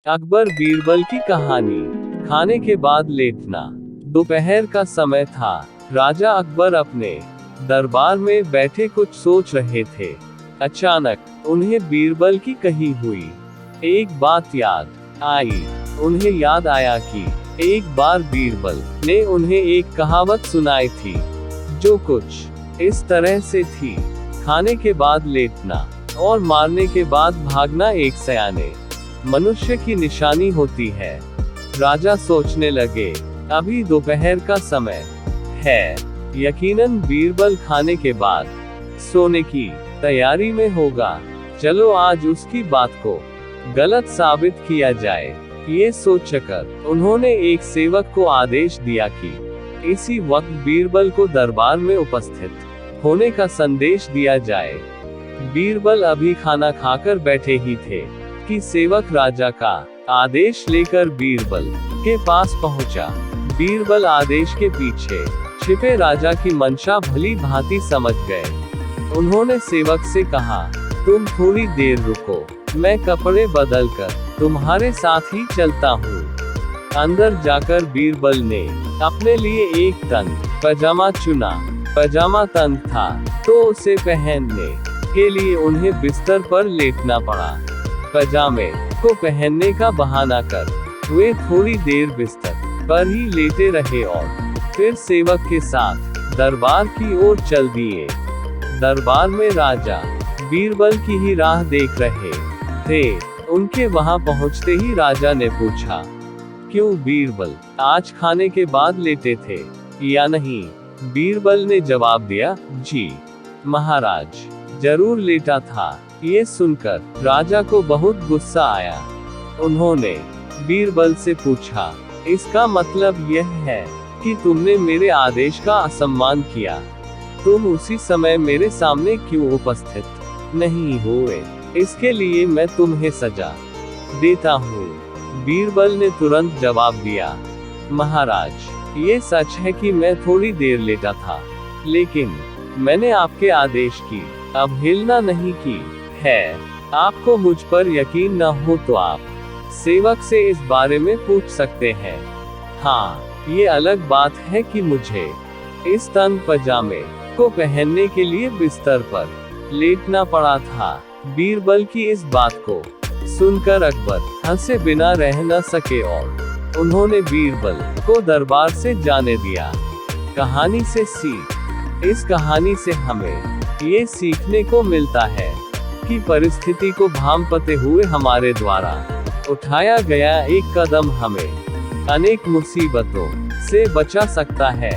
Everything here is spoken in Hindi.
अकबर बीरबल की कहानी। खाने के बाद लेटना। दोपहर का समय था। राजा अकबर अपने दरबार में बैठे कुछ सोच रहे थे। अचानक उन्हें बीरबल की कही हुई एक बात याद आई। उन्हें याद आया कि एक बार बीरबल ने उन्हें एक कहावत सुनाई थी, जो कुछ इस तरह से थी: खाने के बाद लेटना और मारने के बाद भागना एक सयाने मनुष्य की निशानी होती है। राजा सोचने लगे, अभी दोपहर का समय है, यकीनन बीरबल खाने के बाद सोने की तैयारी में होगा। चलो आज उसकी बात को गलत साबित किया जाए। ये सोचकर उन्होंने एक सेवक को आदेश दिया कि इसी वक्त बीरबल को दरबार में उपस्थित होने का संदेश दिया जाए। बीरबल अभी खाना खाकर बैठे ही थे कि सेवक राजा का आदेश लेकर बीरबल के पास पहुंचा। बीरबल आदेश के पीछे छिपे राजा की मंशा भली भांति समझ गए। उन्होंने सेवक से कहा, तुम थोड़ी देर रुको, मैं कपड़े बदलकर तुम्हारे साथ ही चलता हूँ। अंदर जाकर बीरबल ने अपने लिए एक तंग पजामा चुना। पजामा तंग था तो उसे पहनने के लिए उन्हें बिस्तर पर लेटना पड़ा। पजामे को पहनने का बहाना कर वे थोड़ी देर बिस्तर पर ही लेटे रहे और फिर सेवक के साथ दरबार की ओर चल दिए। दरबार में राजा बीरबल की ही राह देख रहे थे। उनके वहां पहुंचते ही राजा ने पूछा, क्यों बीरबल, आज खाने के बाद लेटे थे या नहीं? बीरबल ने जवाब दिया, जी महाराज, जरूर लेटा था। ये सुनकर राजा को बहुत गुस्सा आया। उन्होंने बीरबल से पूछा, इसका मतलब यह है कि तुमने मेरे आदेश का असम्मान किया? तुम उसी समय मेरे सामने क्यों उपस्थित नहीं हुए? इसके लिए मैं तुम्हें सजा देता हूँ। बीरबल ने तुरंत जवाब दिया, महाराज, ये सच है कि मैं थोड़ी देर लेटा था, लेकिन मैंने आपके आदेश की अवहेलना नहीं की है। आपको मुझ पर यकीन न हो तो आप सेवक से इस बारे में पूछ सकते हैं। हाँ, ये अलग बात है कि मुझे इस तंग पजामे को पहनने के लिए बिस्तर पर लेटना पड़ा था। बीरबल की इस बात को सुनकर अकबर हंसे बिना रह न सके और उन्होंने बीरबल को दरबार से जाने दिया। कहानी से सीख। इस कहानी से हमें ये सीखने को मिलता है कि परिस्थिति को भांपते हुए हमारे द्वारा उठाया गया एक कदम हमें अनेक मुसीबतों से बचा सकता है।